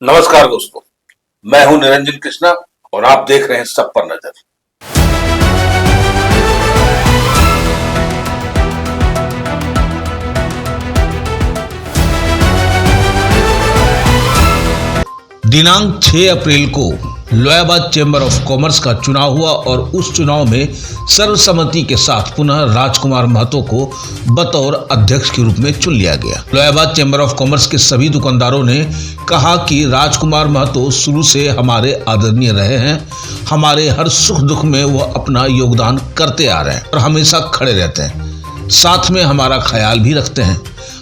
नमस्कार दोस्तों, मैं हूं निरंजन कृष्णा और आप देख रहे हैं सब पर नजर। दिनांक 6 अप्रैल को लोयाबाद चैम्बर ऑफ कॉमर्स का चुनाव हुआ और उस चुनाव में सर्वसम्मति के साथ पुनः राजकुमार महतो को बतौर अध्यक्ष के रूप में चुन लिया गया। लोयाबाद चैम्बर ऑफ कॉमर्स के सभी दुकानदारों ने कहा कि राजकुमार महतो शुरू से हमारे आदरणीय रहे हैं, हमारे हर सुख दुख में वह अपना योगदान करते आ रहे हैं और हमेशा खड़े रहते हैं, साथ में हमारा ख्याल भी रखते हैं,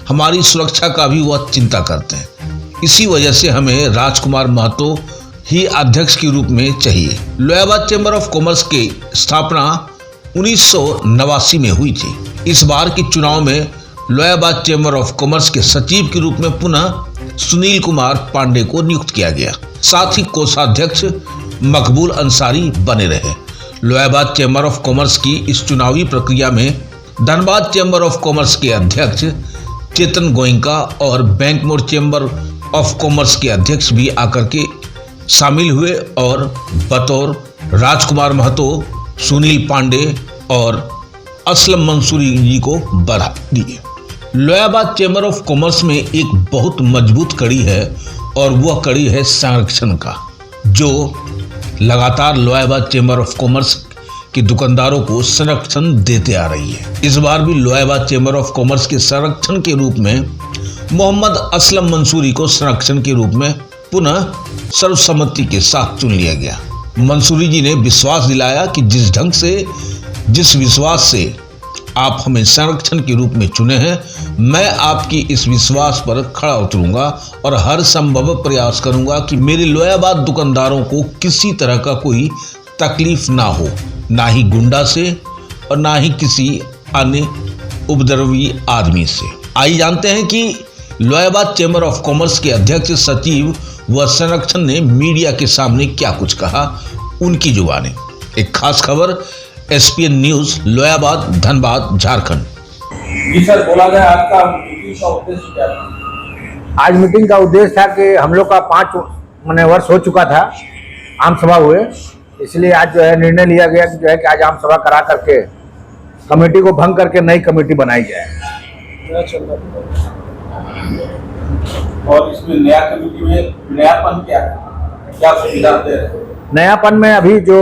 हमारी सुरक्षा का भी वह चिंता करते हैं। इसी वजह से हमें राजकुमार महतो ही अध्यक्ष के रूप में चाहिए। लोयाबाद चैम्बर ऑफ कॉमर्स की स्थापना 1989 में हुई थी। इस बार के चुनाव में लोयाबाद चैम्बर ऑफ कॉमर्स के सचिव के रूप में पुनः सुनील कुमार पांडे को नियुक्त किया गया। साथ ही कोषाध्यक्ष मकबूल अंसारी बने रहे। लोयाबाद चैम्बर ऑफ कॉमर्स की इस चुनावी प्रक्रिया में धनबाद चैम्बर ऑफ कॉमर्स के अध्यक्ष चेतन गोयनका और बैंक मोड़ चैम्बर ऑफ कॉमर्स के अध्यक्ष भी आकर के शामिल हुए और बतौर राजकुमार महतो, सुनील पांडे और असलम मंसूरी जी को बढ़ावा दिए। लोयाबाद चैम्बर ऑफ कॉमर्स में एक बहुत मजबूत कड़ी है और वह कड़ी है संरक्षण का, जो लगातार लोयाबाद चैम्बर ऑफ कॉमर्स के दुकानदारों को संरक्षण देते आ रही है। इस बार भी लोयाबाद चैम्बर ऑफ कॉमर्स के संरक्षण के रूप में मोहम्मद असलम मंसूरी को संरक्षण के रूप में पुनः सर्वसम्मति के साथ चुन लिया गया। मंसूरी जी ने विश्वास दिलाया कि जिस विश्वास से आप हमें संरक्षण के रूप में चुने हैं, मैं आपकी इस विश्वास पर खड़ा उतरूंगा और हर संभव प्रयास करूंगा कि मेरे लोयाबाद दुकानदारों को किसी तरह का कोई तकलीफ ना हो, ना ही गुंडा से और ना ही किसी अन्य उपद्रवी आदमी से। आइए जानते हैं कि लोयाबाद चैम्बर ऑफ कॉमर्स के अध्यक्ष, सचिव व संरक्षण ने मीडिया के सामने क्या कुछ कहा, उनकी जुबानी। एक खास खबर, एसपीएन न्यूज, लोयाबाद, धनबाद, झारखंड। जी सर, बोला गया आपका मीटिंग का उद्देश्य क्या था? आज मीटिंग का उद्देश्य था कि हम लोग का 5 वर्ष हो चुका था आम सभा हुए, इसलिए आज जो है निर्णय लिया गया कि जो है कि आज आम सभा करा करके कमेटी को भंग करके नई कमेटी बनाई जाए। और इसमें नया कमेटी में नयापन क्या है, क्या सुविधा दे रहे हैं? नयापन में अभी जो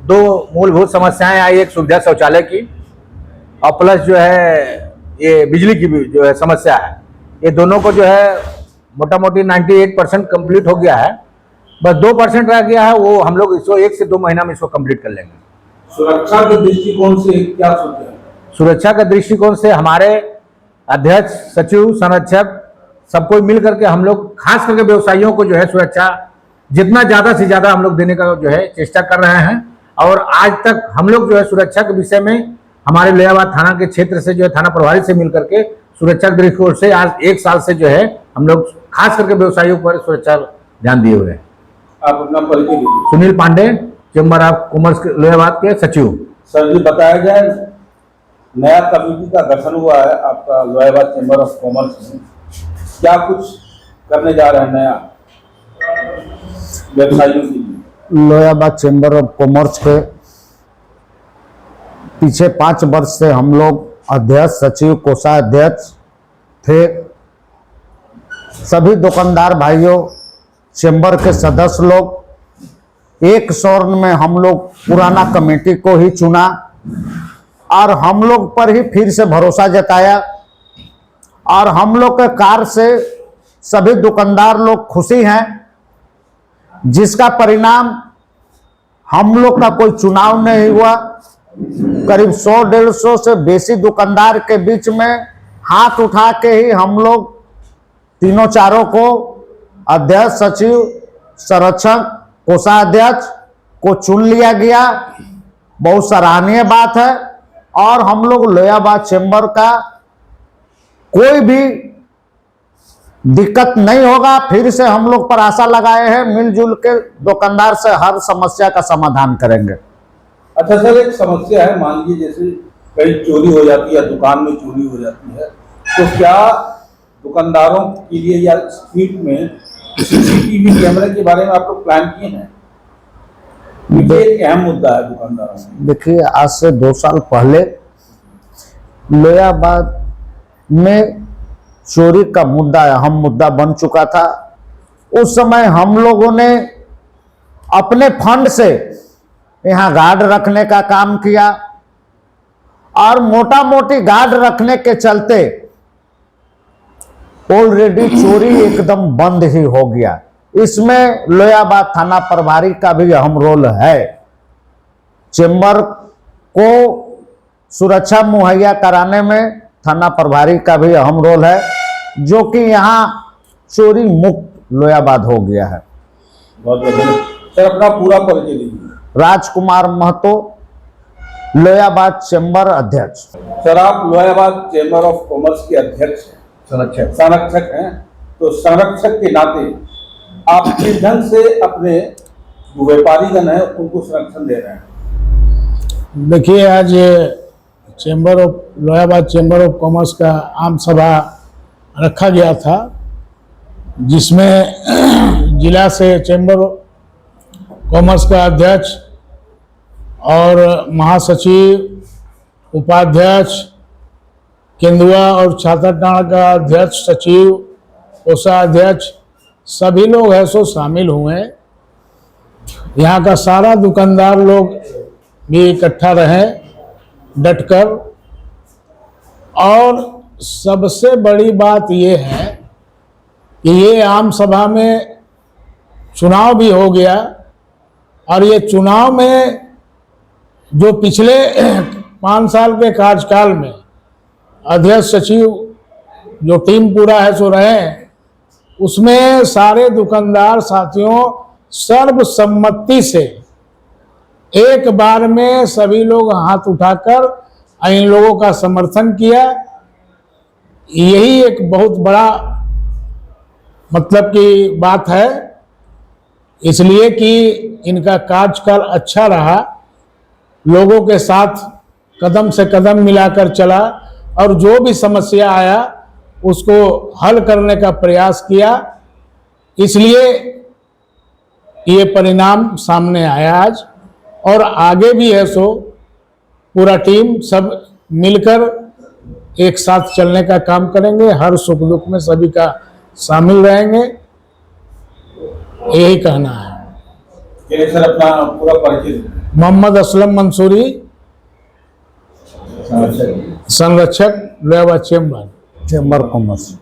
2 मूलभूत समस्याएं आई, एक सुविधा शौचालय की और प्लस जो है ये बिजली की भी जो है समस्या है। ये दोनों को जो है मोटा मोटी 98% कंप्लीट हो गया है, बस 2% रह गया है, वो हम लोग इसको 1 से 2 महीना में इसको कंप्लीट कर लेंगे। सुरक्षा के दृष्टिकोण से क्या सोचते हैं? सुरक्षा के दृष्टिकोण से हमारे अध्यक्ष, सचिव, संरक्षक सब कोई मिल करके हम लोग खास करके व्यवसायियों को जो है सुरक्षा जितना ज़्यादा से ज़्यादा हम लोग देने का जो है चेष्टा कर रहे हैं। और आज तक हम लोग जो है सुरक्षा के विषय में हमारे लोयाबाद थाना के क्षेत्र से जो है थाना प्रभारी से मिल करके सुरक्षा के दृष्टिकोण से आज 1 साल से जो है हम लोग खास करके व्यवसायियों पर सुरक्षा ध्यान दिए हुए हैं। आप अपना परिचय दीजिए। Sunil Pandey, chamber of commerce Loyabad के सचिव। सर जी, बताया जाए, नया कमेटी का गठन हुआ है आपका लोयाबाद चैम्बर ऑफ कॉमर्स में, क्या कुछ करने जा रहे हैं नया व्यवसायियों के लिए? लोयाबाद चैम्बर ऑफ कॉमर्स के पीछे 5 वर्ष से हम लोग अध्यक्ष, सचिव, कोषाध्यक्ष थे। सभी दुकानदार भाइयों, चैम्बर के सदस्य लोग एक स्वर में हम लोग पुराना कमेटी को ही चुना और हम लोग पर ही फिर से भरोसा जताया और हम लोग के कार्य से सभी दुकानदार लोग खुशी हैं, जिसका परिणाम हम लोग का कोई चुनाव नहीं हुआ। करीब 100-150 से बेसी दुकानदार के बीच में हाथ उठा के ही हम लोग तीनों चारों को अध्यक्ष, सचिव, संरक्षक, कोषाध्यक्ष को चुन लिया गया। बहुत सराहनीय बात है और हम लोग लोयाबाद चैम्बर का कोई भी दिक्कत नहीं होगा। फिर से हम लोग पर आशा लगाए हैं, मिलजुल के दुकानदार से हर समस्या का समाधान करेंगे। अच्छा सर, एक समस्या है, मान लीजिए जैसे कहीं चोरी हो जाती है, दुकान में चोरी हो जाती है, तो क्या दुकानदारों के लिए या स्ट्रीट में सीसीटीवी कैमरे के बारे में आप लोग प्लान किए हैं? ये एक अहम मुद्दा है दुकानदारों में। देखिए, आज से 2 साल पहले लोयाबाद में चोरी का मुद्दा अहम मुद्दा बन चुका था। उस समय हम लोगों ने अपने फंड से यहाँ गार्ड रखने का काम किया और मोटा मोटी गार्ड रखने के चलते ऑलरेडी चोरी एकदम बंद ही हो गया। इसमें लोयाबाद थाना प्रभारी का भी अहम रोल है। चेंबर को सुरक्षा मुहैया कराने में थाना प्रभारी का भी अहम रोल है, जो कि यहाँ चोरी मुक्त लोयाबाद हो गया है। बहुत बढ़िया सर, अपना पूरा परिचय दीजिए। राजकुमार महतो, लोयाबाद चेंबर अध्यक्ष। सर, आप लोयाबाद चेंबर ऑफ कॉमर्स के अध्यक्ष हैं, संरक्षक हैं, तो संरक्षक के नाते आप किस ढंग से अपने जो व्यापारीगण हैं उनको संरक्षण दे रहे हैं? देखिए, आज लोयाबाद चेंबर ऑफ कॉमर्स का आम सभा रखा गया था, जिसमें जिला से चेंबर कॉमर्स का अध्यक्ष और महासचिव, उपाध्यक्ष, केंदुआ और छात्राटाण का अध्यक्ष, सचिव, कोषाध्यक्ष, सभी लोग हैं सो शामिल हुए। यहाँ का सारा दुकानदार लोग भी इकट्ठा रहे डटकर। और सबसे बड़ी बात ये है कि ये आम सभा में चुनाव भी हो गया, और ये चुनाव में जो पिछले 5 साल के कार्यकाल में अध्यक्ष, सचिव जो टीम पूरा है सो रहे, उसमें सारे दुकानदार साथियों सर्वसम्मति से एक बार में सभी लोग हाथ उठाकर इन लोगों का समर्थन किया। यही एक बहुत बड़ा मतलब की बात है, इसलिए कि इनका कार्यकाल अच्छा रहा, लोगों के साथ कदम से कदम मिलाकर चला और जो भी समस्या आया उसको हल करने का प्रयास किया। इसलिए ये परिणाम सामने आया आज, और आगे भी है सो पूरा टीम सब मिलकर एक साथ चलने का काम करेंगे, हर सुख दुख में सभी का शामिल रहेंगे, यही कहना है। सर, अपना पूरा परिचय। मोहम्मद असलम मंसूरी, संरक्षक, लोयाबाद चेंबर कॉमर्स।